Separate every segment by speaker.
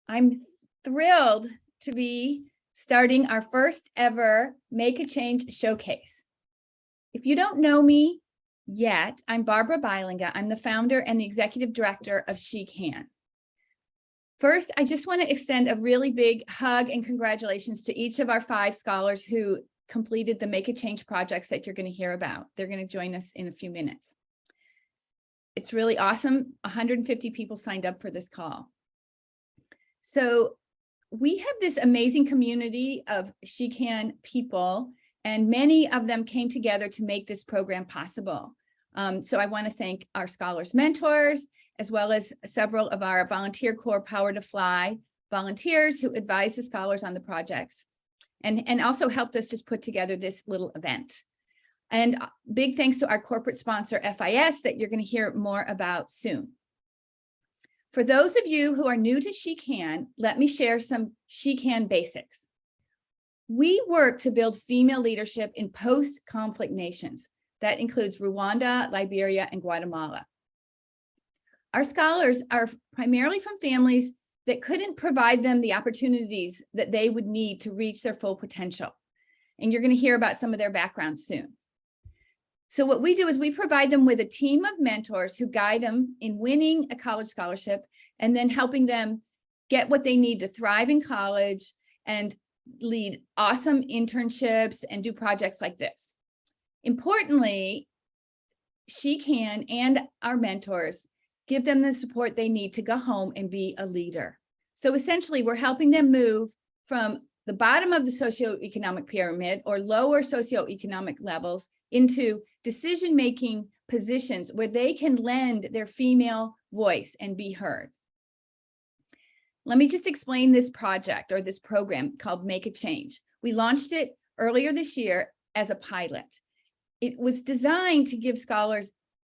Speaker 1: I'm thrilled to be starting our first ever Make a Change showcase. If you don't know me yet, I'm Barbara Bilinga. I'm the founder and the executive director of She Can. First, I just want to extend a really big hug and congratulations to each of our 5 scholars who completed the Make a Change projects that you're going to hear about. They're going to join us in a few minutes. It's really awesome. 150 people signed up for this call. So we have this amazing community of She Can people, and many of them came together to make this program possible. So I want to thank our scholars mentors, as well as several of our volunteer corps Power to Fly volunteers who advise the scholars on the projects and also helped us just put together this little event. And big thanks to our corporate sponsor, FIS, that you're going to hear more about soon. For those of you who are new to She Can, let me share some She Can basics. We work to build female leadership in post-conflict nations. That includes Rwanda, Liberia, and Guatemala. Our scholars are primarily from families that couldn't provide them the opportunities that they would need to reach their full potential. And you're going to hear about some of their backgrounds soon. So what we do is we provide them with a team of mentors who guide them in winning a college scholarship and then helping them get what they need to thrive in college and lead awesome internships and do projects like this. Importantly, She Can and our mentors give them the support they need to go home and be a leader. So essentially, we're helping them move from the bottom of the socioeconomic pyramid or lower socioeconomic levels into decision-making positions where they can lend their female voice and be heard. Let me just explain this project or this program called Make a Change. We launched it earlier this year as a pilot. It was designed to give scholars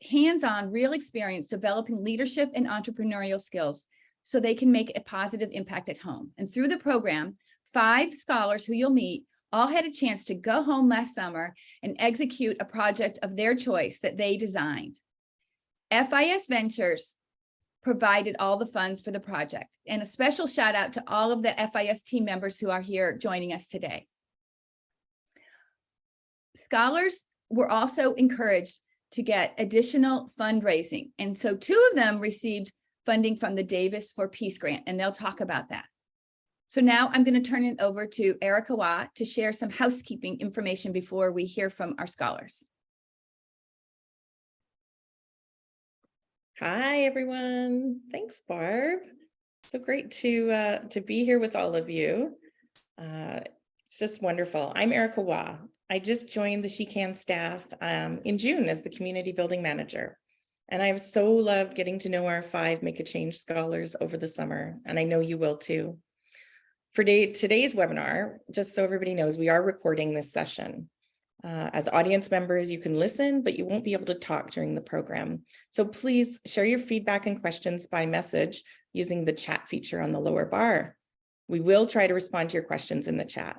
Speaker 1: hands-on real experience developing leadership and entrepreneurial skills so they can make a positive impact at home. And through the program, 5 scholars who you'll meet all had a chance to go home last summer and execute a project of their choice that they designed. FIS Ventures provided all the funds for the project, and a special shout out to all of the FIS team members who are here joining us today. Scholars were also encouraged to get additional fundraising, and so 2 of them received funding from the Davis for Peace Grant, and they'll talk about that. So now I'm going to turn it over to Erica Waugh to share some housekeeping information before we hear from our scholars.
Speaker 2: Hi, everyone. Thanks, Barb. So great to be here with all of you. It's just wonderful. I'm Erica Waugh. I just joined the She Can staff in June as the community building manager. And I've so loved getting to know our 5 Make a Change scholars over the summer, and I know you will too. For today's webinar, just so everybody knows, we are recording this session. As audience members, you can listen, but you won't be able to talk during the program. So please share your feedback and questions by message using the chat feature on the lower bar. We will try to respond to your questions in the chat.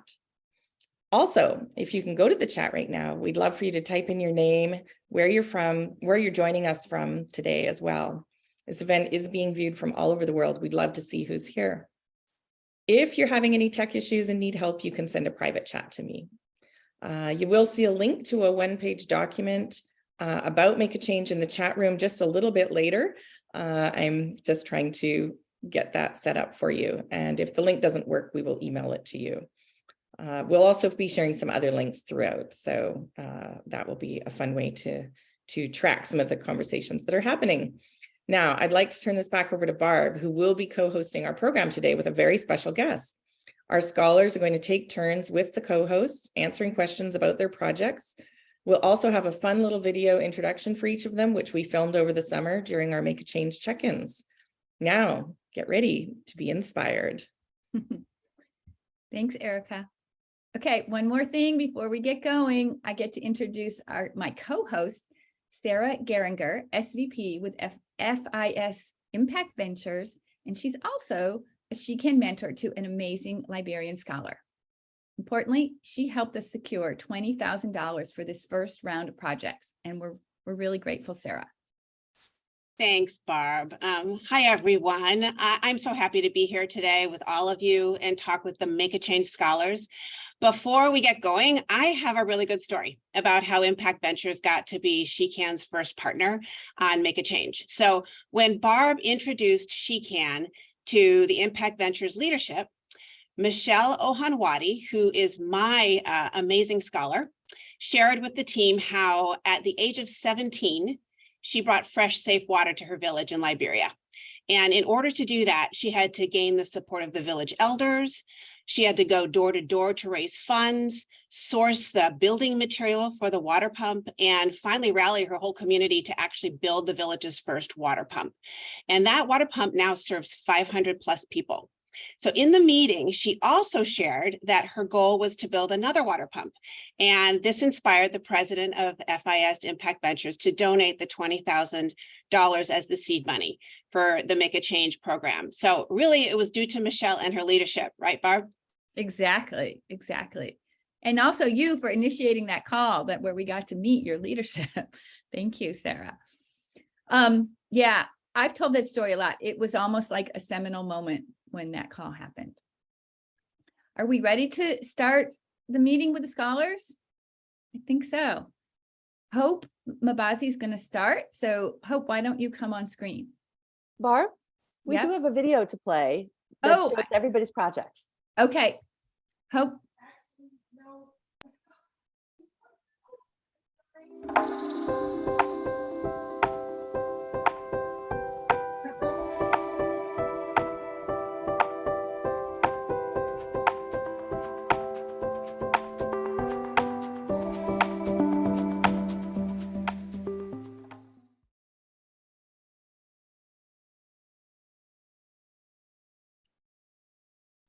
Speaker 2: Also, if you can go to the chat right now, we'd love for you to type in your name, where you're from, where you're joining us from today as well. This event is being viewed from all over the world. We'd love to see who's here. If you're having any tech issues and need help, you can send a private chat to me. You will see a link to a 1-page document about Make a Change in the chat room just a little bit later. I'm just trying to get that set up for you. And if the link doesn't work, we will email it to you. We'll also be sharing some other links throughout. So that will be a fun way to track some of the conversations that are happening. Now, I'd like to turn this back over to Barb, who will be co-hosting our program today with a very special guest. Our scholars are going to take turns with the co-hosts, answering questions about their projects. We'll also have a fun little video introduction for each of them, which we filmed over the summer during our Make a Change check-ins. Now, get ready to be inspired.
Speaker 1: Thanks, Erica. Okay, one more thing before we get going. I get to introduce my co-host, Sarah Geringer, SVP with FIS Impact Ventures, and she's also a She Can mentor to an amazing Liberian scholar. Importantly, she helped us secure $20,000 for this first round of projects, and we're really grateful, Sarah.
Speaker 3: Thanks, Barb. Hi, everyone. I'm so happy to be here today with all of you and talk with the Make a Change scholars. Before we get going, I have a really good story about how Impact Ventures got to be SheCan's first partner on Make a Change. So when Barb introduced SheCan to the Impact Ventures leadership, Michelle Ohanwadi, who is my amazing scholar, shared with the team how at the age of 17, she brought fresh, safe water to her village in Liberia. And in order to do that, she had to gain the support of the village elders. She had to go door to door to raise funds, source the building material for the water pump, and finally rally her whole community to actually build the village's first water pump. And that water pump now serves 500 plus people. So in the meeting, she also shared that her goal was to build another water pump. And this inspired the president of FIS Impact Ventures to donate the $20,000 as the seed money for the Make a Change program. So really it was due to Michelle and her leadership, right, Barb?
Speaker 1: Exactly. And also you for initiating that call where we got to meet your leadership. Thank you, Sarah. Yeah, I've told that story a lot. It was almost like a seminal moment when that call happened. Are we ready to start the meeting with the scholars? I think so. Hope Mabazi is going to start. So Hope, why don't you come on screen?
Speaker 4: Barb, we
Speaker 1: Yep.
Speaker 4: do have a video to play that shows everybody's projects.
Speaker 1: Okay. Hope.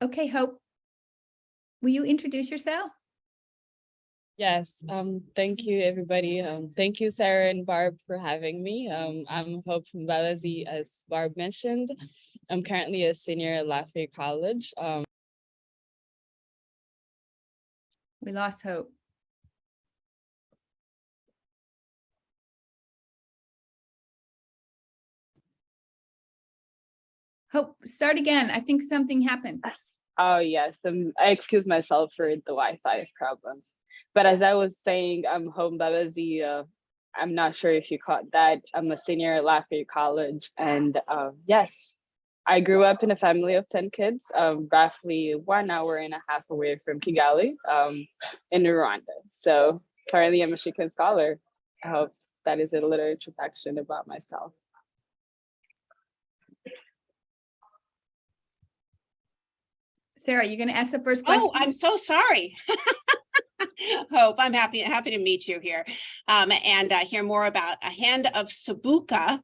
Speaker 1: Okay, Hope, will you introduce yourself?
Speaker 5: Yes, thank you, everybody. Thank you, Sarah and Barb, for having me. I'm Hope from Balazi, as Barb mentioned. I'm currently a senior at Lafayette College.
Speaker 1: We lost Hope. Hope, start again. I think something happened.
Speaker 5: Oh, yes, I excuse myself for the Wi-Fi problems. But as I was saying, I'm Hope Balazi. I'm not sure if you caught that. I'm a senior at Lafayette College. And yes, I grew up in a family of 10 kids, roughly 1 hour and a half away from Kigali, in Rwanda. So currently I'm a Shikan scholar. I hope that is a little introduction about myself.
Speaker 1: Sarah, you're going to ask the first question?
Speaker 3: Oh, I'm so sorry. Hope, I'm happy to meet you here and hear more about A Hand of Sabuka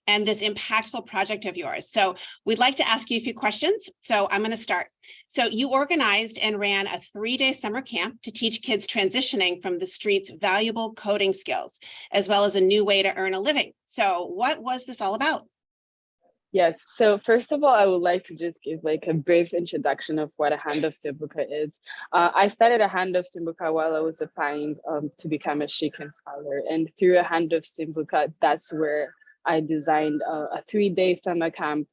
Speaker 3: and this impactful project of yours. So we'd like to ask you a few questions. So I'm going to start. So you organized and ran a 3-day summer camp to teach kids transitioning from the streets valuable coding skills, as well as a new way to earn a living. So what was this all about?
Speaker 5: Yes, so first of all, I would like to just give like a brief introduction of what A Hand of Simbuka is. I started A Hand of Simbuka while I was applying to become a Shikan scholar. And through A Hand of Simbuka, that's where I designed a 3-day summer camp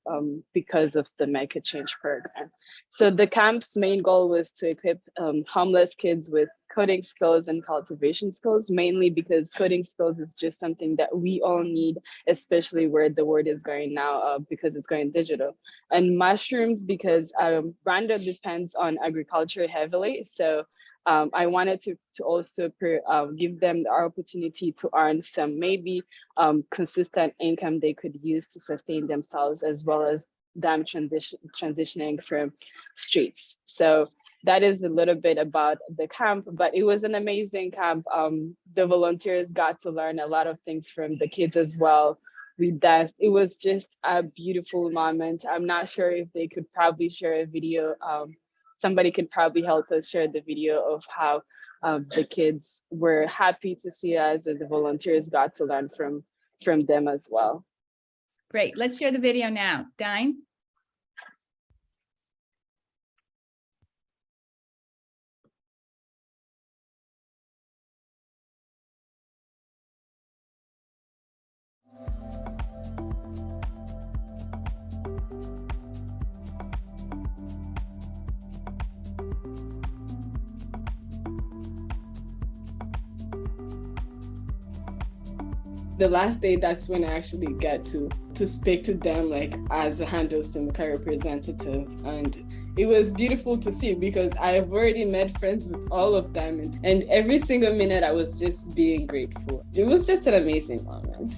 Speaker 5: because of the Make a Change program. So the camp's main goal was to equip homeless kids with coding skills and cultivation skills, mainly because coding skills is just something that we all need, especially where the world is going now because it's going digital. And mushrooms because Rwanda depends on agriculture heavily. So I wanted to also give them the opportunity to earn some maybe consistent income they could use to sustain themselves, as well as them transitioning from streets. So that is a little bit about the camp, but it was an amazing camp. The volunteers got to learn a lot of things from the kids as well. We danced. It was just a beautiful moment. I'm not sure if they could probably share a video. Somebody could probably help us share the video of how the kids were happy to see us, and the volunteers got to learn from them as well.
Speaker 1: Great. Let's share the video now. Dine.
Speaker 5: the last day, that's when I actually get to speak to them like as a Hand of Simca representative. And it was beautiful to see because I've already made friends with all of them. And every single minute I was just being grateful. It was just an amazing moment.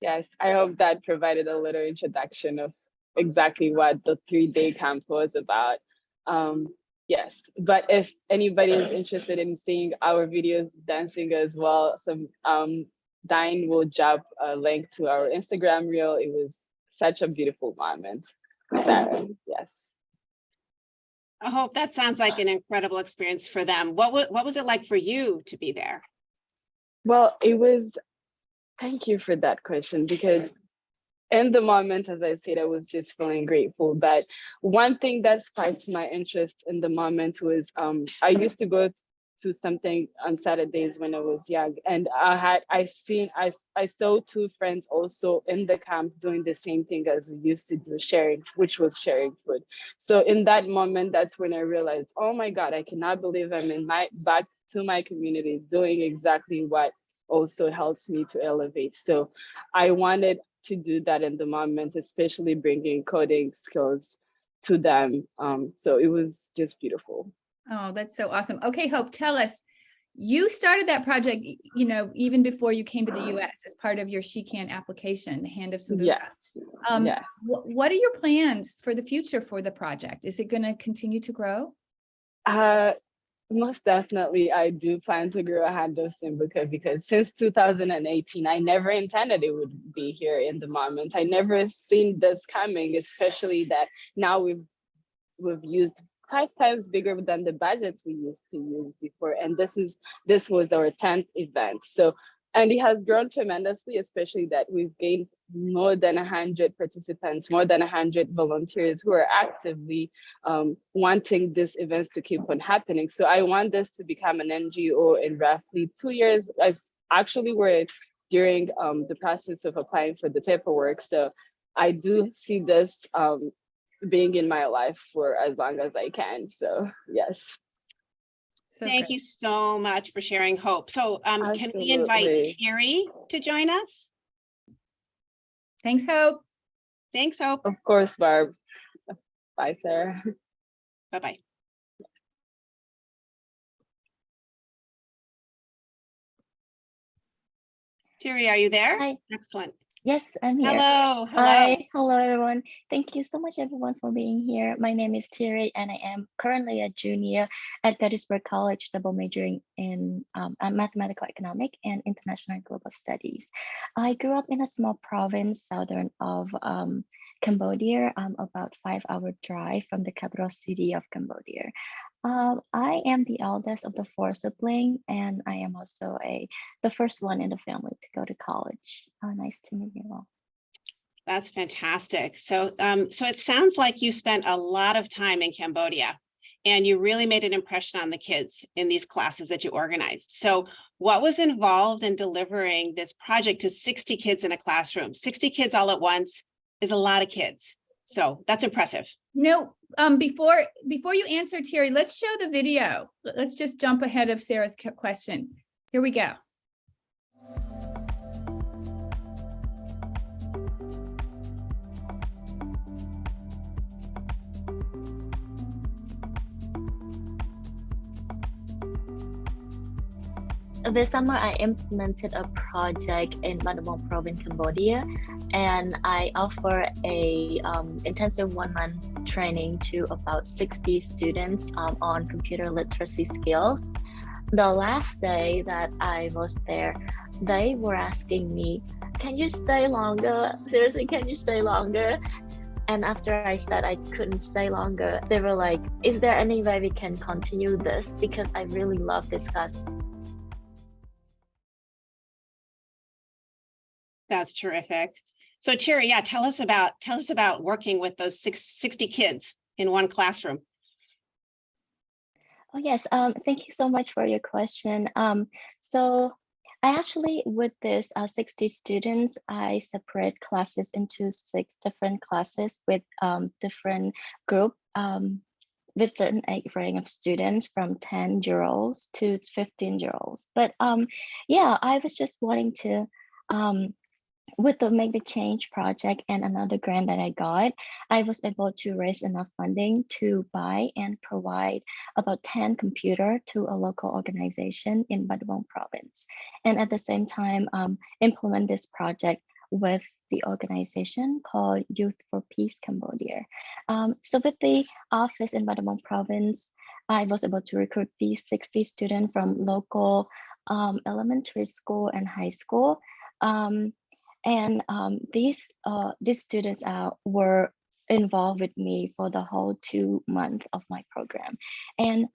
Speaker 5: Yes, I hope that provided a little introduction of exactly what the 3-day camp was about. Yes, but if anybody is interested in seeing our videos dancing as well, Dine will drop a link to our Instagram reel. It was such a beautiful moment. Sarah, yes.
Speaker 3: I hope that sounds like an incredible experience for them. What was it like for you to be there?
Speaker 5: Well, thank you for that question, because in the moment, as I said, I was just feeling grateful. But one thing that sparked my interest in the moment was I used to go to something on Saturdays when I was young, and I saw two friends also in the camp doing the same thing as we used to do, which was sharing food. So in that moment, that's when I realized, oh my God, I cannot believe I'm back to my community doing exactly what also helps me to elevate. So I wanted to do that in the moment, especially bringing coding skills to them. So it was just beautiful.
Speaker 1: Oh, that's so awesome. Okay, Hope, tell us, you started that project, even before you came to the US as part of your She Can application, the Hand of Simca.
Speaker 5: Yes. Yes.
Speaker 1: What are your plans for the future for the project? Is it going to continue to grow?
Speaker 5: Most definitely, I do plan to grow a Hand of Simca because since 2018, I never intended it would be here in the moment. I never seen this coming, especially that now we've used 5 times bigger than the budgets we used to use before. And this was our 10th event. So, and it has grown tremendously, especially that we've gained more than 100 participants, more than 100 volunteers who are actively wanting these events to keep on happening. So I want this to become an NGO in roughly 2 years. We're during the process of applying for the paperwork. So I do see this being in my life for as long as I can. So yes.
Speaker 3: Thank you so much for sharing, Hope. So can we invite Thierry to join us?
Speaker 1: Thanks, Hope.
Speaker 3: Thanks, Hope.
Speaker 5: Of course, Barb. Bye, Sarah.
Speaker 3: Bye-bye. Thierry, are you there?
Speaker 6: Hi.
Speaker 3: Excellent.
Speaker 6: Yes, I'm here.
Speaker 3: Hello.
Speaker 6: Hi. Hello, everyone. Thank you so much, everyone, for being here. My name is Thierry, and I am currently a junior at Gettysburg College, double majoring in mathematical economic and international and global studies. I grew up in a small province southern of Cambodia, about 5-hour drive from the capital city of Cambodia. I am the eldest of the 4 siblings, and I am also the first one in the family to go to college. Nice to meet you all.
Speaker 3: That's fantastic. So, so it sounds like you spent a lot of time in Cambodia, and you really made an impression on the kids in these classes that you organized. So what was involved in delivering this project to 60 kids in a classroom? 60 kids all at once is a lot of kids. So that's impressive.
Speaker 1: Before you answer, Thierry, let's show the video. Let's just jump ahead of Sarah's question. Here we go.
Speaker 6: This summer, I implemented a project in Madamong province, Cambodia, and I offer a intensive 1 month training to about 60 students on computer literacy skills. The last day that I was there, they were asking me, can you stay longer? Seriously, can you stay longer? And after I said I couldn't stay longer, they were like, is there any way we can continue this? Because I really love this class.
Speaker 3: That's terrific. So Thierry, yeah, tell us about working with those 60 kids in one classroom.
Speaker 6: Oh yes, thank you so much for your question. So I actually, with this 60 students, I separate classes into 6 different classes with different group with certain age range of students from 10-year-olds to 15-year-olds. But yeah, I was just wanting to with the Make the Change project and another grant that I got, I was able to raise enough funding to buy and provide about 10 computers to a local organization in Battambang province. And at the same time, implement this project with the organization called Youth for Peace Cambodia. So with the office in Battambang province, I was able to recruit these 60 students from local elementary school and high school. These students were involved with me for the whole 2 months of my program. And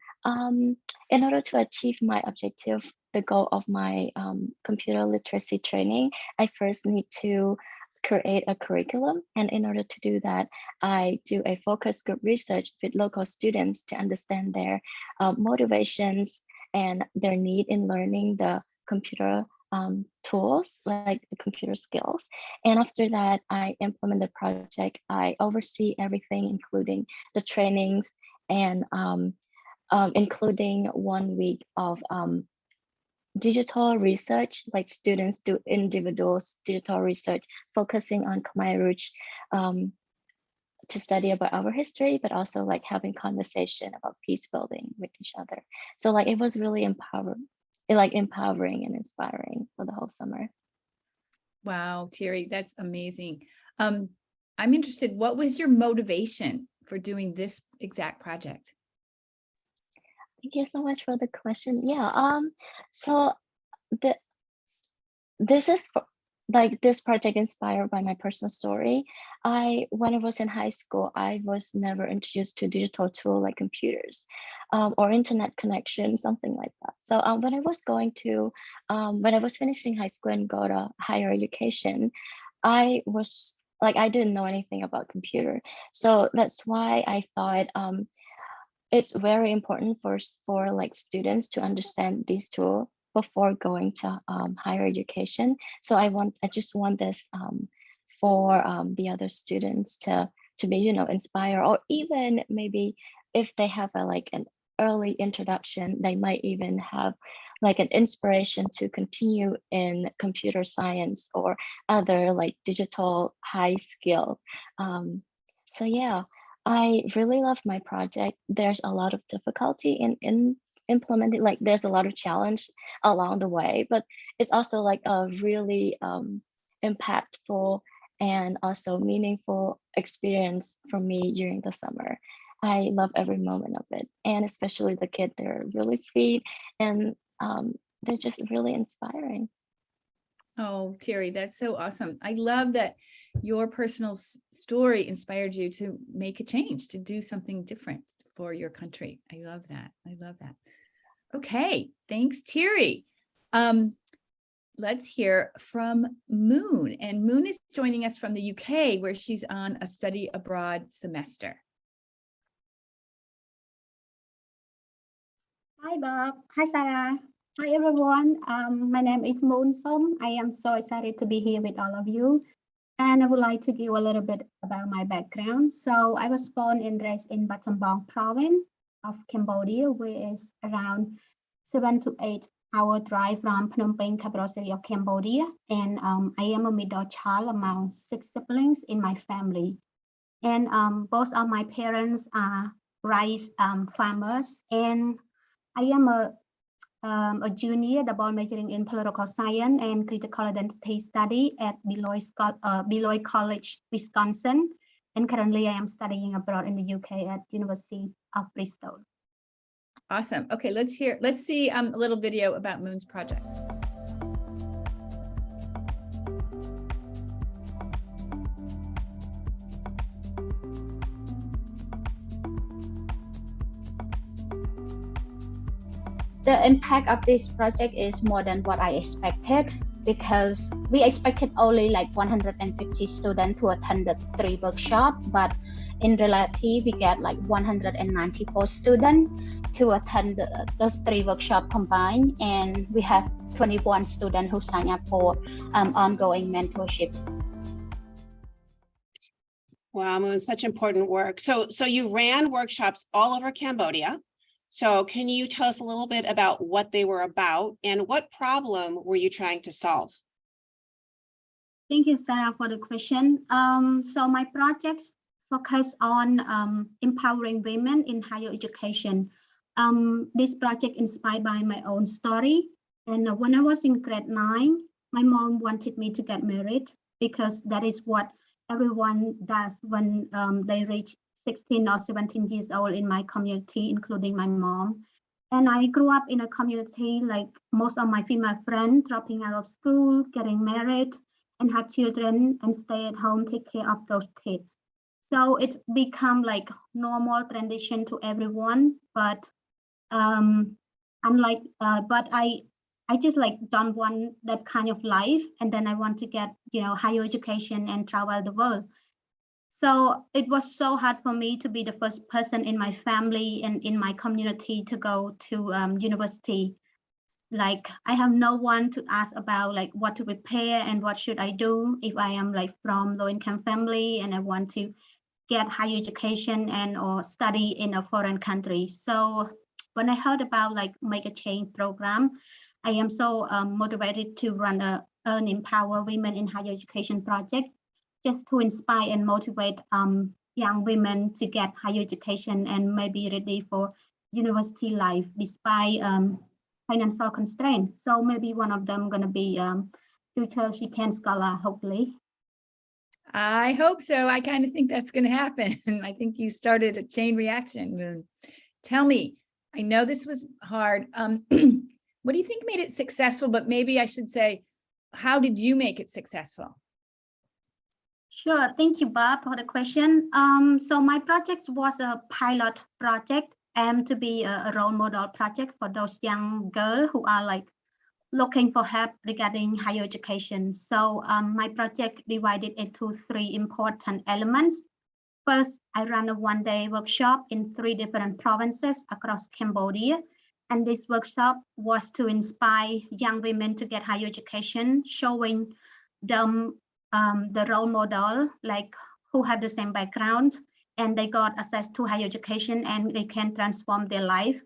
Speaker 6: in order to achieve my objective, the goal of my computer literacy training, I first need to create a curriculum. And in order to do that, I do a focus group research with local students to understand their motivations and their need in learning the computer tools, like the computer skills. And after that, I implement the project. I oversee everything, including the trainings and including 1 week of digital research, like students do individual digital research, focusing on Khmer Rouge to study about our history, but also like having conversation about peace building with each other. So like it was really empowering and inspiring for the whole summer.
Speaker 1: Wow, Thierry, that's amazing. I'm interested, what was your motivation for doing this exact project?
Speaker 6: Thank you so much for the question. Yeah, so this is this project inspired by my personal story. When I was in high school, I was never introduced to digital tool like computers or internet connection, something like that. So when I was finishing high school and go to higher education, I didn't know anything about computer. So that's why I thought it's very important for like students to understand these tools before going to higher education. So I just want this for the other students to be, inspired, or even maybe if they have an early introduction, they might even have like an inspiration to continue in computer science or other like digital high skill. So yeah, I really love my project. There's a lot of difficulty in implementing, like there's a lot of challenge along the way, but it's also like a really impactful and also meaningful experience for me during the summer. I love every moment of it, and especially the kids, they're really sweet and they're just really inspiring.
Speaker 1: Oh, Thierry, that's so awesome. I love that your personal story inspired you to make a change, to do something different for your country. I love that. I love that. Okay, thanks, Thierry. Let's hear from Moon. And Moon is joining us from the UK, where she's on a study abroad semester.
Speaker 7: Hi, Bob. Hi, Sarah. Hi, everyone. My name is Moon Som. I am so excited to be here with all of you. And I would like to give a little bit about my background. So I was born and raised in Battambang province of Cambodia, which is around 7 to 8 hour drive from Phnom Penh, capital city of Cambodia. And I am a middle child among 6 siblings in my family. And both of my parents are rice farmers. And I am a junior double majoring in political science and critical identity study at Beloit College, Wisconsin. And currently I am studying abroad in the UK at University of Bristol.
Speaker 1: Awesome. Okay, let's see a little video about Moon's project.
Speaker 8: The impact of this project is more than what I expected, because we expected only like 150 students to attend the 3 workshops, but in reality, we get like 194 students to attend the 3 workshops combined, and we have 21 students who sign up for ongoing mentorship.
Speaker 3: Wow, Moon, such important work. So you ran workshops all over Cambodia. So can you tell us a little bit about what they were about and what problem were you trying to solve?
Speaker 7: Thank you, Sarah, for the question. So my projects focus on empowering women in higher education. This project inspired by my own story. And when I was in grade 9, my mom wanted me to get married because that is what everyone does when they reach 16 or 17 years old in my community, including my mom. And I grew up in a community like most of my female friends, dropping out of school, getting married, and have children and stay at home, take care of those kids. So it's become like normal transition to everyone, but I just like don't want that kind of life. And then I want to get, higher education and travel the world. So it was so hard for me to be the first person in my family and in my community to go to university. Like I have no one to ask about like what to prepare and what should I do if I am like from low income family and I want to get higher education and or study in a foreign country. So when I heard about like Make a Change program, I am so motivated to run a Earn Empower Women in Higher Education project, just to inspire and motivate young women to get higher education and maybe ready for university life despite financial constraints. So maybe one of them going to be future She Can Scholar, hopefully.
Speaker 1: I hope so. I kind of think that's going to happen. I think you started a chain reaction, Moon. Tell me, I know this was hard. What do you think made it successful? But maybe I should say, how did you make it successful?
Speaker 7: Sure. Thank you, Bob, for the question. So my project was a pilot project and to be a role model project for those young girls who are like looking for help regarding higher education. So my project divided into 3 important elements. First, I ran a one-day workshop in 3 different provinces across Cambodia. And this workshop was to inspire young women to get higher education, showing them the role model, like who have the same background, and they got access to higher education and they can transform their life.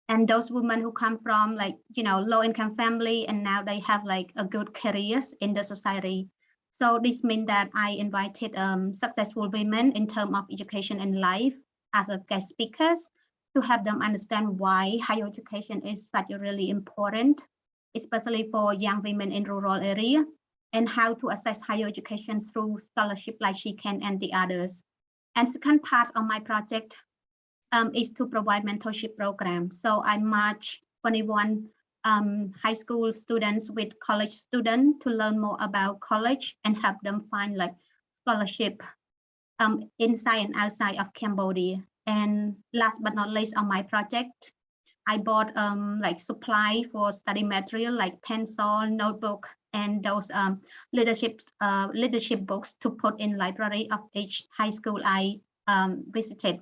Speaker 7: And those women who come from like, low income family and now they have like a good careers in the society. So this means that I invited successful women in terms of education and life as a guest speakers to help them understand why higher education is such a really important, especially for young women in rural area, and how to access higher education through scholarship like She Can and the others. And second part of my project is to provide mentorship program. So I match 21 high school students with college students to learn more about college and help them find like scholarship inside and outside of Cambodia. And last but not least on my project, I bought like supply for study material like pencil, notebook, and those leadership books to put in library of each high school I visited.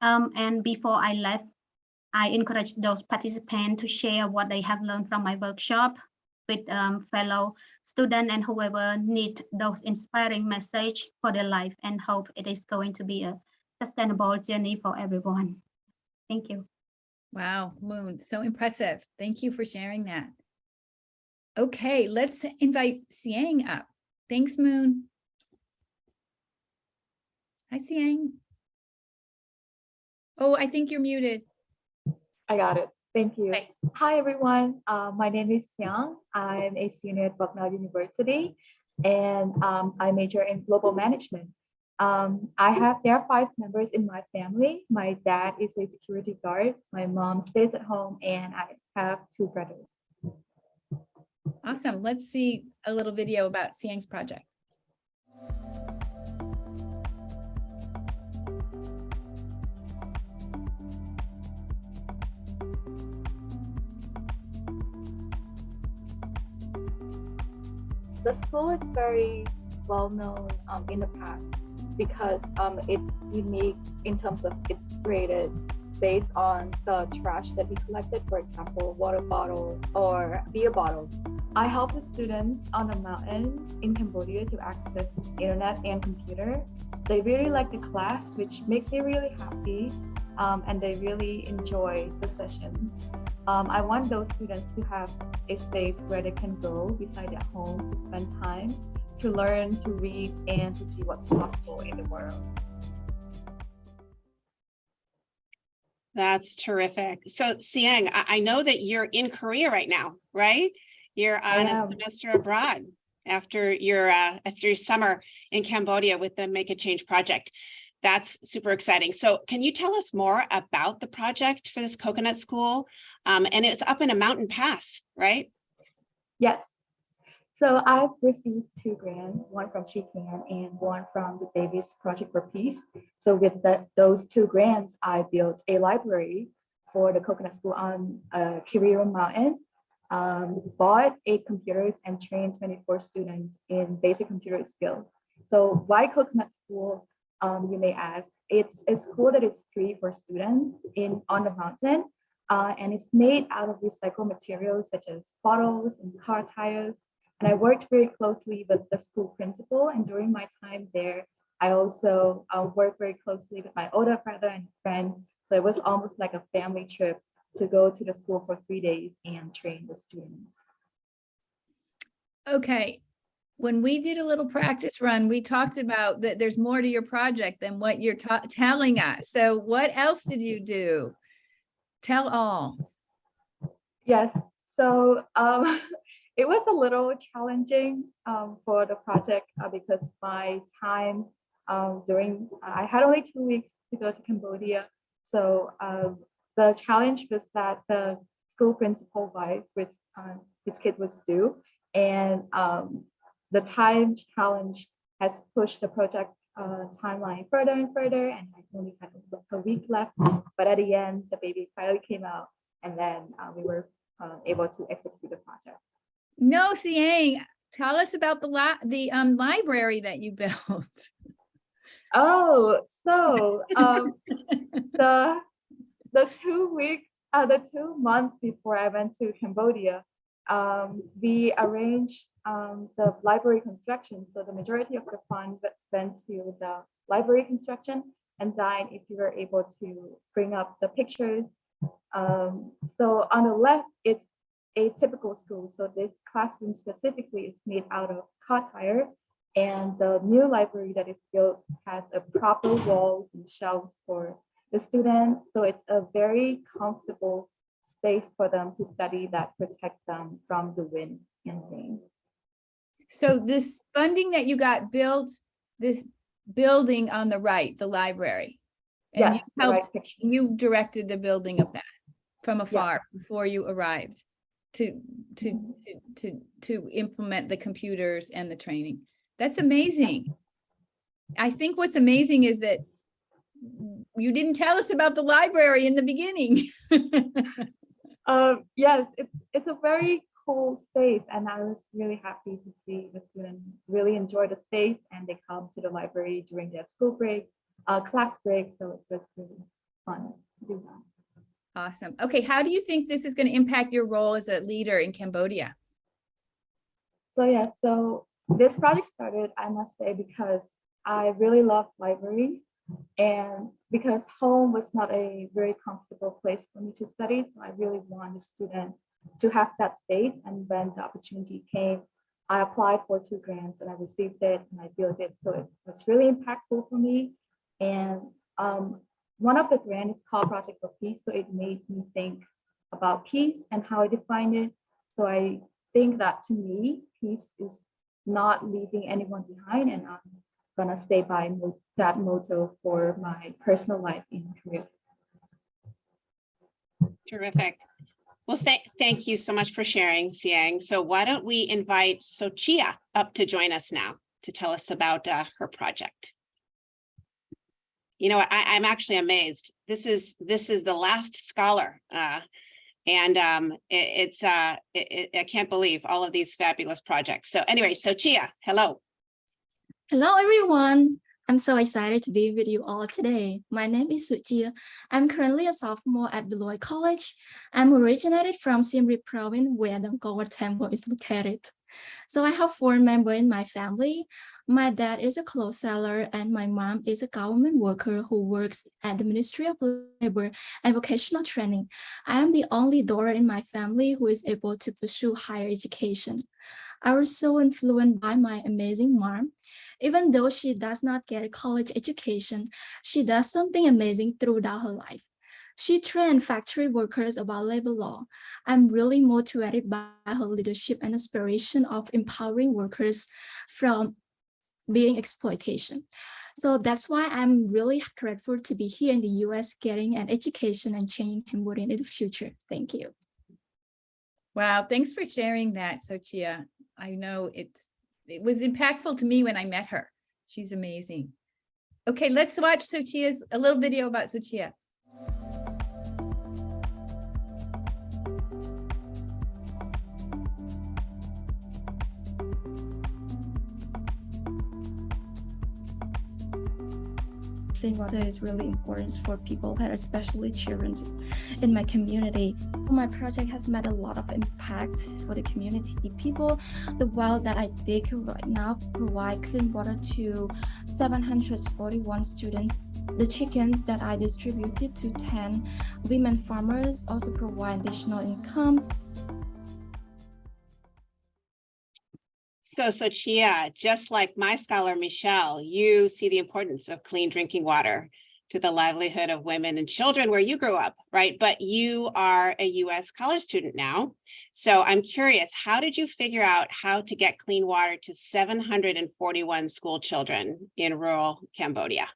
Speaker 7: And before I left, I encouraged those participants to share what they have learned from my workshop with fellow students and whoever need those inspiring message for their life, and hope it is going to be a sustainable journey for everyone. Thank you.
Speaker 1: Wow, Moon, so impressive. Thank you for sharing that. Okay, let's invite Siang up. Thanks, Moon. Hi, Siang. Oh, I think you're muted.
Speaker 9: I got it. Thank you.
Speaker 1: Hi.
Speaker 9: Hi, everyone. My name is Xiang. I'm a senior at Bucknell University, and I major in global management. There are 5 members in my family. My dad is a security guard. My mom stays at home, and I have 2 brothers.
Speaker 1: Awesome. Let's see a little video about Siang's project.
Speaker 9: The school is very well known in the past because it's unique in terms of it's created based on the trash that we collected, for example, water bottle or beer bottle. I help the students on the mountains in Cambodia to access internet and computer. They really like the class, which makes me really happy, and they really enjoy the sessions. I want those students to have a space where they can go beside their home to spend time, to learn, to read, and to see what's possible in the world.
Speaker 3: That's terrific. So Siang, I know that you're in Korea right now, right? You're on a semester abroad after your summer in Cambodia with the Make a Change project. That's super exciting. So can you tell us more about the project for this coconut school? And it's up in a mountain pass, right?
Speaker 9: Yes. So I've received 2 grants, one from SheCan and one from the Davis Project for Peace. So with those 2 grants, I built a library for the coconut school on Kiriram Mountain, bought 8 computers and trained 24 students in basic computer skills. So why coconut school, you may ask? It's a school that is free for students on the mountain, and it's made out of recycled materials such as bottles and car tires. And I worked very closely with the school principal. And during my time there, I also worked very closely with my older brother and friend. So it was almost like a family trip to go to the school for 3 days and train the students.
Speaker 1: Okay. When we did a little practice run, we talked about that there's more to your project than what you're telling us. So what else did you do? Tell all.
Speaker 9: Yes. So it was a little challenging for the project because my time I had only 2 weeks to go to Cambodia. So the challenge was that the school principal wife with his kid was due, and the time challenge has pushed the project timeline further and further, and I only had a week left. But at the end, the baby finally came out, and then we were able to execute the project.
Speaker 1: No, Siang, tell us about the library that you built.
Speaker 9: Oh, so the 2 months before I went to Cambodia, we arranged the library construction. So the majority of the funds went to the library construction, and Diane, if you were able to bring up the pictures. So on the left, it's a typical school. So this classroom specifically is made out of car tire, and the new library that is built has a proper walls and shelves for the students. So it's a very comfortable space for them to study that protects them from the wind and rain.
Speaker 1: So this funding that you got built this building on the right, the library. And
Speaker 9: Yes,
Speaker 1: you helped, you directed the building of that from afar before you arrived to implement the computers and the training. That's amazing. I think what's amazing is that you didn't tell us about the library in the beginning.
Speaker 9: Yes, it's a very cool space, and I was really happy to see the students really enjoy the space, and they come to the library during their school break, class break. So it was really fun to do that.
Speaker 1: Awesome. Okay, how do you think this is going to impact your role as a leader in Cambodia?
Speaker 9: So this project started, I must say, because I really love libraries, and because home was not a very comfortable place for me to study. So I really wanted students to have that space. And when the opportunity came, I applied for 2 grants and I received it and I built it. So it was really impactful for me. And one of the grants is called Project for Peace. So it made me think about peace and how I define it. So I think that to me, peace is not leaving anyone behind, and I'm gonna stay by that motto for my personal life in career.
Speaker 3: Terrific. Well, thank you so much for sharing, Siang. So why don't we invite Sochia up to join us now to tell us about her project. You know, I'm actually amazed. This is the last scholar, and I can't believe all of these fabulous projects. So anyway, Sochia, hello.
Speaker 10: Hello, everyone. I'm so excited to be with you all today. My name is Suchia. I'm currently a sophomore at Beloit College. I'm originated from Siem Reap province where the Angkor Temple is located. So I have 4 members in my family. My dad is a clothes seller and my mom is a government worker who works at the Ministry of Labor and Vocational Training. I am the only daughter in my family who is able to pursue higher education. I was so influenced by my amazing mom. Even though she does not get a college education, she does something amazing throughout her life. She trained factory workers about labor law. I'm really motivated by her leadership and aspiration of empowering workers from being exploitation. So that's why I'm really grateful to be here in the US getting an education and changing Cambodia in the future. Thank you.
Speaker 1: Wow, thanks for sharing that, Sochia. I know it was impactful to me when I met her. She's amazing. Okay, let's watch a little video about Sochia.
Speaker 10: Clean water is really important for people, but especially children in my community. My project has made a lot of impact for the community. People, the well that I dig right now provide clean water to 741 students. The chickens that I distributed to 10 women farmers also provide additional income.
Speaker 3: So Sochia, just like my scholar, Michelle, you see the importance of clean drinking water to the livelihood of women and children where you grew up, right? But you are a US college student now. So I'm curious, how did you figure out how to get clean water to 741 school children in rural Cambodia?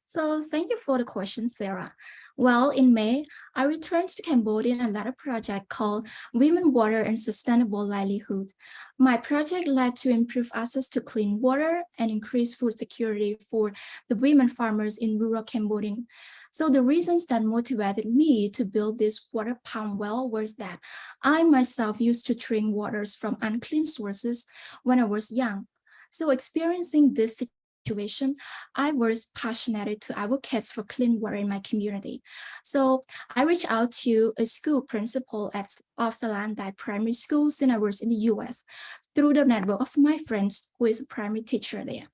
Speaker 10: So thank you for the question, Sarah. Well, in May, I returned to Cambodia and led a project called Women, Water, and Sustainable Livelihood. My project led to improve access to clean water and increase food security for the women farmers in rural Cambodia. So the reasons that motivated me to build this water pump well was that I myself used to drink waters from unclean sources when I was young. So experiencing this situation, I was passionate to advocate for clean water in my community. So I reached out to a school principal of Salandai Primary School since I was in the US through the network of my friends who is a primary teacher there.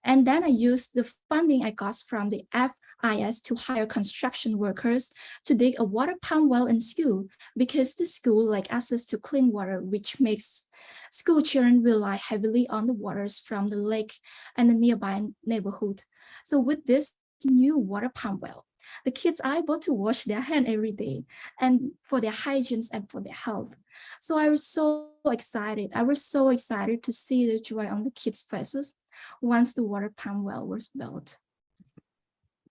Speaker 10: And then I used the funding I got from the FIS to hire construction workers to dig a water pump well in school because the school lacked access to clean water, which makes school children rely heavily on the waters from the lake and the nearby neighborhood. So with this new water pump well, the kids are able to wash their hands every day and for their hygiene and for their health. So I was so excited. I was so excited to see the joy on the kids' faces once the water pump well was built.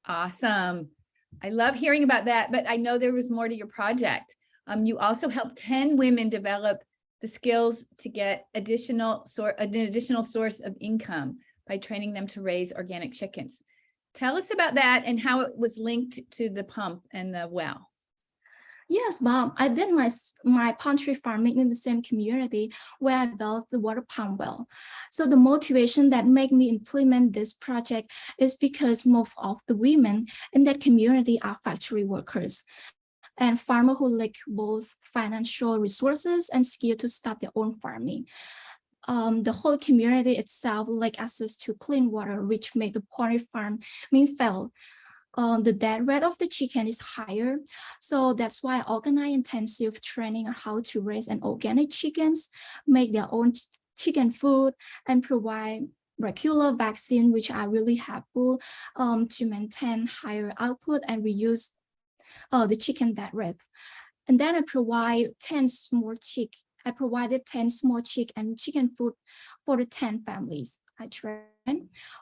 Speaker 1: Awesome. I love hearing about that, but I know there was more to your project. You also helped 10 women develop the skills to get an additional source of income by training them to raise organic chickens. Tell us about that and how it was linked to the pump and the well.
Speaker 10: Yes, Bob, I did my poultry farming in the same community where I built the water pump well. So the motivation that made me implement this project is because most of the women in that community are factory workers and farmers who lack both financial resources and skill to start their own farming. The whole community itself lack access to clean water, which made the poultry farming fail. The death rate of the chicken is higher. So that's why I organize intensive training on how to raise an organic chickens, make their own chicken food, and provide regular vaccine, which are really helpful to maintain higher output and reduce the chicken death rate. And then I provided 10 small chick and chicken food for the 10 families I trained.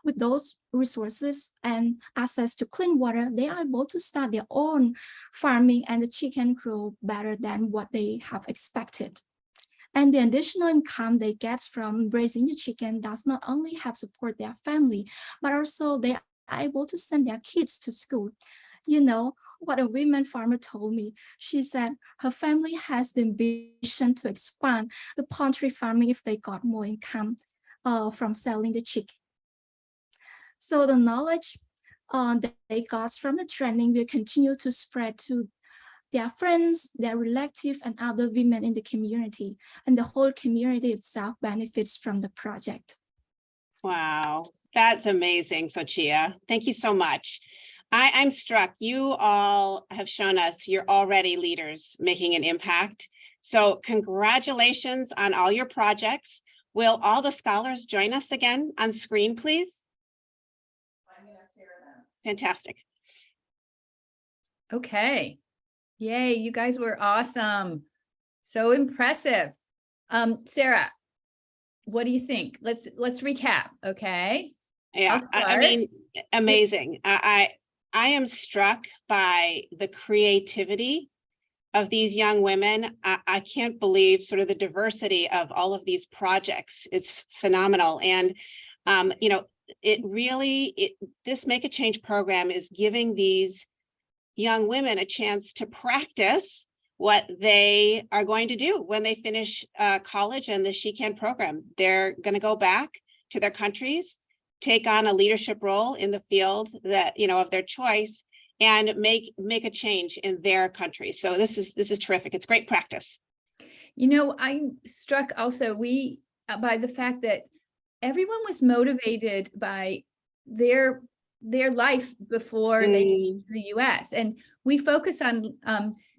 Speaker 10: With those resources and access to clean water, they are able to start their own farming and the chicken grow better than what they have expected. And the additional income they get from raising the chicken does not only help support their family, but also they are able to send their kids to school. You know, what a woman farmer told me. She said her family has the ambition to expand the poultry farming if they got more income from selling the chicken. So the knowledge that they got from the training will continue to spread to their friends, their relatives, and other women in the community. And the whole community itself benefits from the project.
Speaker 3: Wow, that's amazing, Sochia. Thank you so much. I'm struck. You all have shown us you're already leaders making an impact. So congratulations on all your projects. Will all the scholars join us again on screen, please? I'm going to share them. Fantastic.
Speaker 1: Okay. Yay, you guys were awesome. So impressive. Sarah, what do you think? Let's recap, okay?
Speaker 3: Yeah, I mean, amazing. I am struck by the creativity of these young women. I can't believe sort of the diversity of all of these projects. It's phenomenal. And, you know, this Make a Change program is giving these young women a chance to practice what they are going to do when they finish college and the She Can program. They're going to go back to their countries, take on a leadership role in the field that, you know, of their choice, and make a change in their country. So this is terrific. It's great practice.
Speaker 1: You know, I'm struck also by the fact that everyone was motivated by their life before they came to the US. And we focus on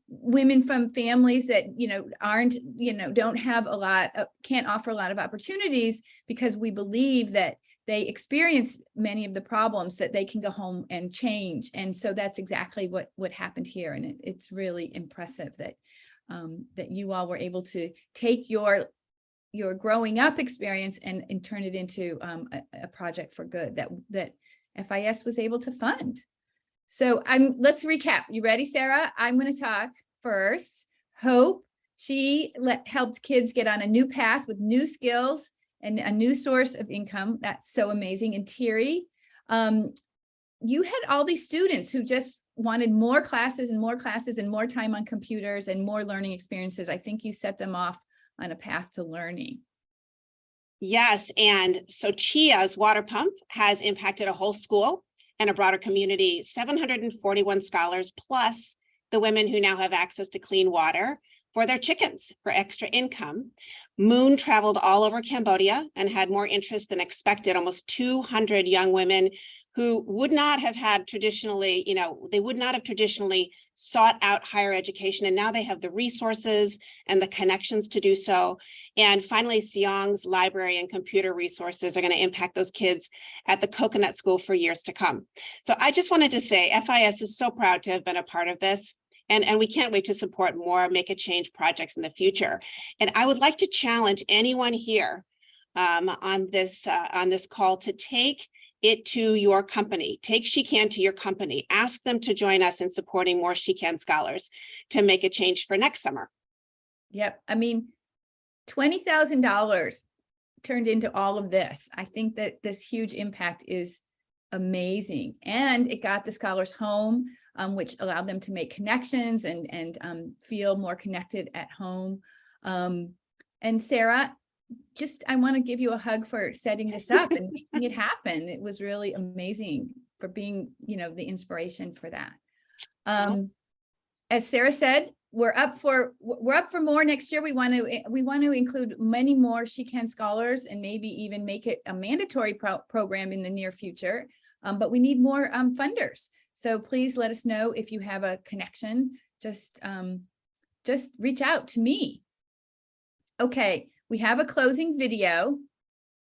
Speaker 1: women from families that, you know, aren't, you know, don't have a lot of, can't offer a lot of opportunities, because we believe that they experience many of the problems that they can go home and change. And so that's exactly what happened here. And it's really impressive that that you all were able to take your growing up experience and turn it into a project for good that FIS was able to fund. So let's recap. You ready, Sarah? I'm going to talk first. Hope, she helped kids get on a new path with new skills and a new source of income. That's so amazing. And Thierry, you had all these students who just wanted more classes and more classes and more time on computers and more learning experiences. I think you set them off on a path to learning.
Speaker 3: Yes, and Sochia's water pump has impacted a whole school and a broader community, 741 scholars, plus the women who now have access to clean water for their chickens for extra income. Moon traveled all over Cambodia and had more interest than expected, almost 200 young women who would not have had traditionally, you know, they would not have traditionally sought out higher education. And now they have the resources and the connections to do so. And finally, Siong's library and computer resources are going to impact those kids at the Coconut School for years to come. So I just wanted to say FIS is so proud to have been a part of this. And we can't wait to support more Make a Change projects in the future. And I would like to challenge anyone here on this call to take it to your company. Take She Can to your company. Ask them to join us in supporting more She Can scholars to make a change for next summer.
Speaker 1: Yep. I mean, $20,000 turned into all of this. I think that this huge impact is amazing. And it got the scholars home, which allowed them to make connections and feel more connected at home. And Sarah, I want to give you a hug for setting this up and making it happen. It was really amazing for being, you know, the inspiration for that. As Sarah said, we're up for more next year. We want to include many more She Can scholars and maybe even make it a mandatory program in the near future. But we need more funders. So please let us know if you have a connection. Just reach out to me. Okay. We have a closing video,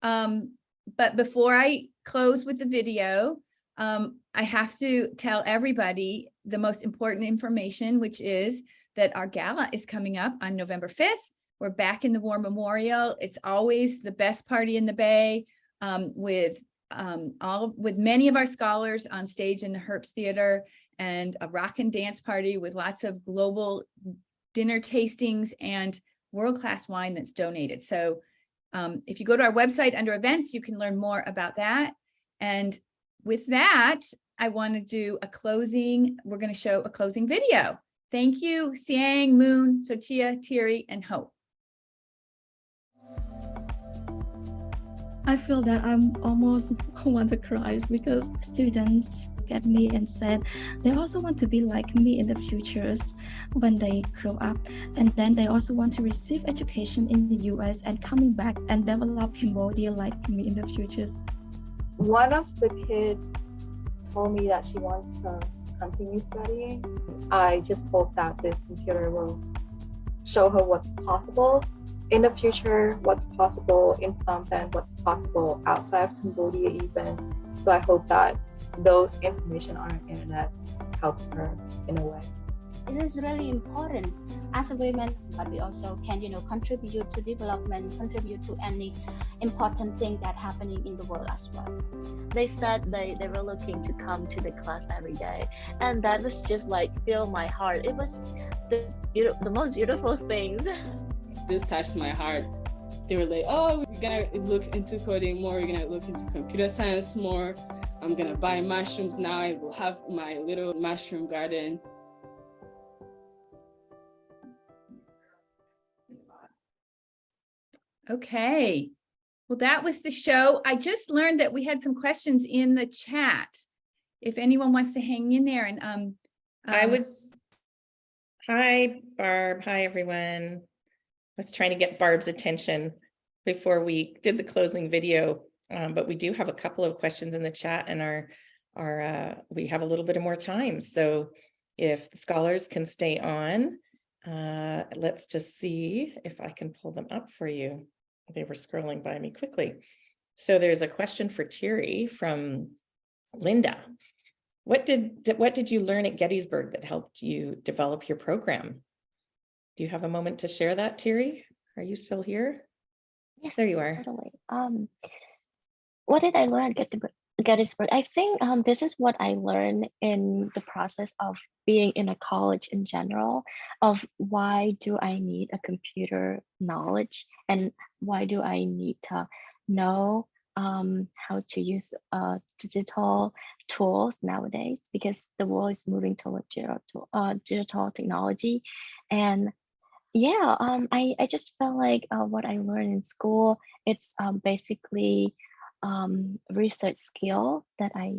Speaker 1: but before I close with the video, I have to tell everybody the most important information, which is that our gala is coming up on November 5th. We're back in the War Memorial. It's always the best party in the Bay, with many of our scholars on stage in the Herbst Theater, and a rock and dance party with lots of global dinner tastings and world-class wine that's donated. So if you go to our website under events, you can learn more about that. And with that, I want to do a closing. We're going to show a closing video. Thank you, Siang, Moon, Sochia, Thierry, and Hope.
Speaker 10: I feel that I'm almost want to cry because students look at me and said they also want to be like me in the futures when they grow up. And then they also want to receive education in the US and coming back and develop Cambodia like me in the futures.
Speaker 9: One of the kids told me that she wants to continue studying. I just hope that this computer will show her what's possible in the future, what's possible in Phnom Penh, what's possible outside of Cambodia even. So I hope that those information on the internet helps her in a way.
Speaker 8: It is really important as a woman, but we also can, contribute to development, contribute to any important thing that happening in the world as well.
Speaker 6: They were looking to come to the class every day, and that was just like fill my heart. It was the most beautiful things.
Speaker 5: This touched my heart. They were like, oh, we're gonna look into coding more, we're gonna look into computer science more. I'm gonna buy mushrooms now. I will have my little mushroom garden.
Speaker 1: Okay. Well, that was the show. I just learned that we had some questions in the chat. If anyone wants to hang in there and
Speaker 2: Hi, Barb. Hi, everyone. I was trying to get Barb's attention before we did the closing video, but we do have a couple of questions in the chat, and we have a little bit of more time. So if the scholars can stay on, let's just see if I can pull them up for you. They were scrolling by me quickly. So there's a question for Thierry from Linda. What did you learn at Gettysburg that helped you develop your program? Do you have a moment to share that, Thierry? Are you still here?
Speaker 6: Yes,
Speaker 2: there you are.
Speaker 6: Totally. What did I learn at Gettysburg? I think this is what I learned in the process of being in a college in general, of why do I need a computer knowledge and why do I need to know how to use digital tools nowadays, because the world is moving toward digital technology. And yeah, I just felt like what I learned in school, it's basically research skill that I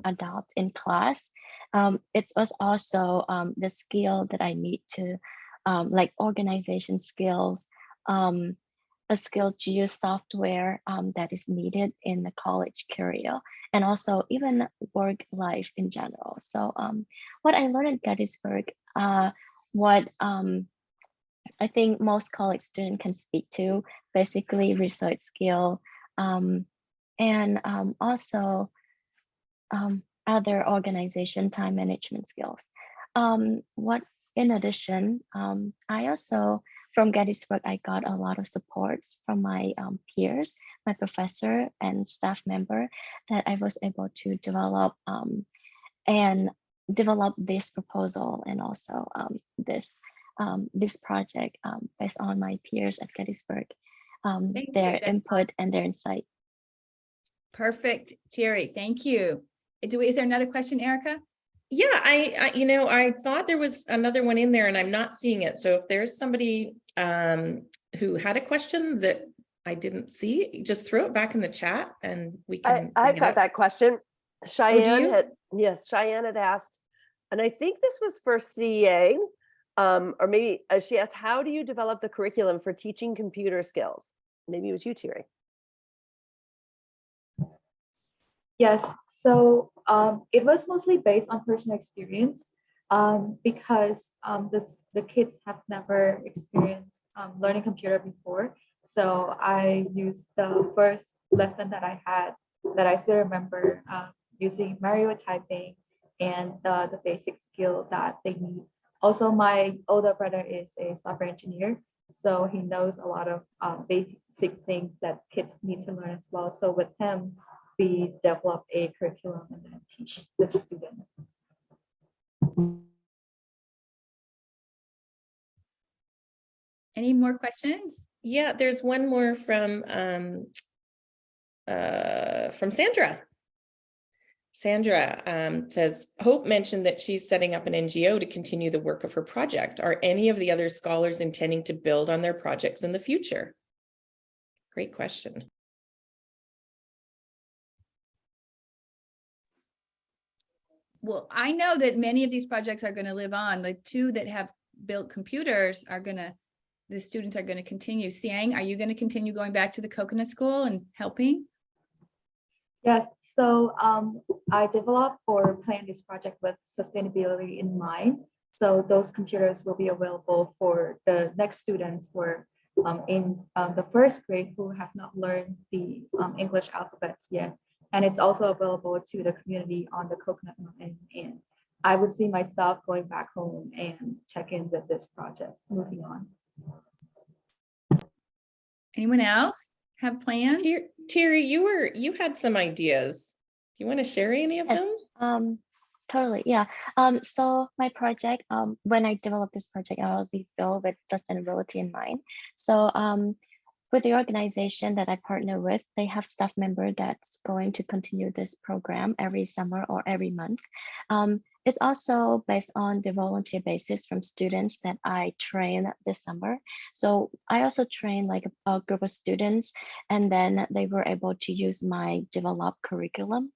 Speaker 6: adopt in class. It was also the skill that I need to like organization skills, a skill to use software that is needed in the college career, and also even work life in general. So what I learned at Gettysburg, what I think most college students can speak to, basically research skill, and also other organization time management skills. In addition, I also, from Gettysburg, I got a lot of support from my peers, my professor and staff member, that I was able to develop and develop this proposal and also this project based on my peers at Gettysburg, their input and their insight.
Speaker 1: Perfect, Thierry. Thank you. Is there another question, Erica?
Speaker 2: Yeah, I thought there was another one in there and I'm not seeing it. So if there's somebody who had a question that I didn't see, just throw it back in the chat and we can.
Speaker 4: I've got that question.
Speaker 2: Cheyenne
Speaker 4: Cheyenne had asked, and I think this was for CEA, or maybe she asked, how do you develop the curriculum for teaching computer skills? Maybe it was you, Thierry.
Speaker 9: Yes, so it was mostly based on personal experience because the kids have never experienced learning computer before. So I used the first lesson that I had that I still remember using Mario typing and the basic skill that they need. Also, my older brother is a software engineer, so he knows a lot of basic things that kids need to learn as well. So with him, we develop a curriculum and then teach the students.
Speaker 1: Any more questions?
Speaker 2: Yeah, there's one more from Sandra. Sandra says, Hope mentioned that she's setting up an NGO to continue the work of her project. Are any of the other scholars intending to build on their projects in the future? Great question.
Speaker 1: well, I know that many of these projects are going to live on. The two that have built computers are going to, the students are going to continue. Siang, are you going to continue going back to the Coconut School and helping?
Speaker 9: Yes, so I developed or planned this project with sustainability in mind. So those computers will be available for the next students who are in the first grade who have not learned the English alphabets yet. And it's also available to the community on the Coconut Mountain. And I would see myself going back home and check in with this project moving on.
Speaker 1: Anyone else have plans?
Speaker 2: Thierry, you had some ideas. Do you want to share any of
Speaker 6: Yes.
Speaker 2: them?
Speaker 6: Totally, yeah. So my project, when I developed this project, I was built with sustainability in mind. So with the organization that I partner with, they have staff member that's going to continue this program every summer or every month. It's also based on the volunteer basis from students that I train this summer. So I also train like a group of students, and then they were able to use my developed curriculum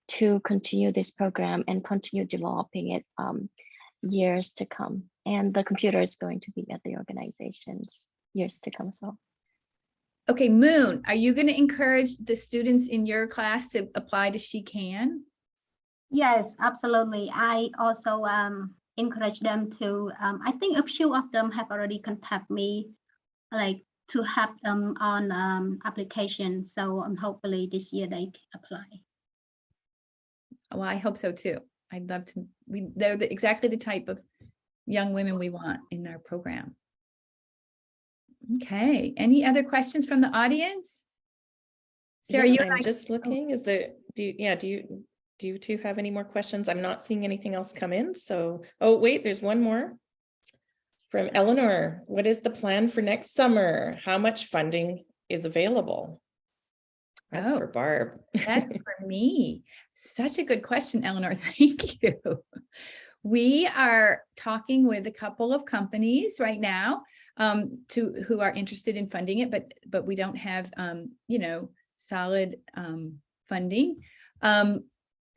Speaker 6: to continue this program and continue developing it years to come. And the computer is going to be at the organizations years to come. So.
Speaker 1: Okay, Moon, are you going to encourage the students in your class to apply to She Can?
Speaker 7: Yes, absolutely. I also encourage them to, I think a few of them have already contacted me, like to help them on application. So hopefully this year they can apply.
Speaker 1: Well, I hope so too. I'd love to. They're exactly the type of young women we want in our program. Okay, any other questions from the audience? Sarah,
Speaker 2: Yeah,
Speaker 1: you and
Speaker 2: I'm
Speaker 1: I-
Speaker 2: just looking. Is it, do you two have any more questions? I'm not seeing anything else come in. So, oh, wait, there's one more. From Eleanor, what is the plan for next summer? How much funding is available? That's for Barb.
Speaker 1: That's for me. Such a good question, Eleanor. Thank you. We are talking with a couple of companies right now who are interested in funding it, but we don't have solid funding.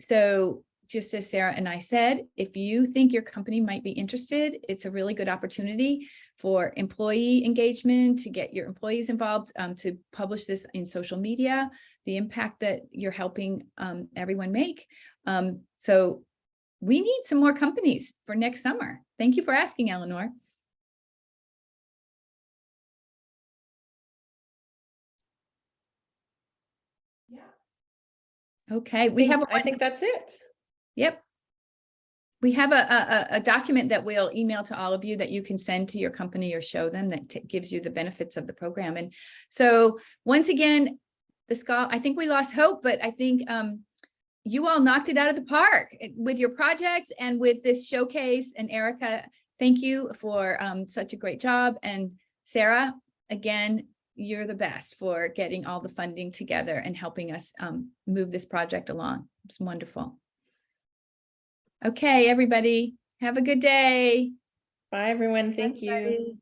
Speaker 1: So just as Sarah and I said, if you think your company might be interested, it's a really good opportunity for employee engagement, to get your employees involved, to publish this in social media, the impact that you're helping everyone make. So we need some more companies for next summer. Thank you for asking, Eleanor.
Speaker 2: Yeah.
Speaker 1: Okay,
Speaker 2: I think that's it.
Speaker 1: Yep. We have a document that we'll email to all of you that you can send to your company or show them that gives you the benefits of the program. And so once again, I think we lost hope, but I think you all knocked it out of the park with your projects and with this showcase. And Erica, thank you for such a great job. And Sarah, again, you're the best for getting all the funding together and helping us move this project along. It's wonderful. Okay, everybody, have a good day.
Speaker 2: Bye, everyone. Thank you.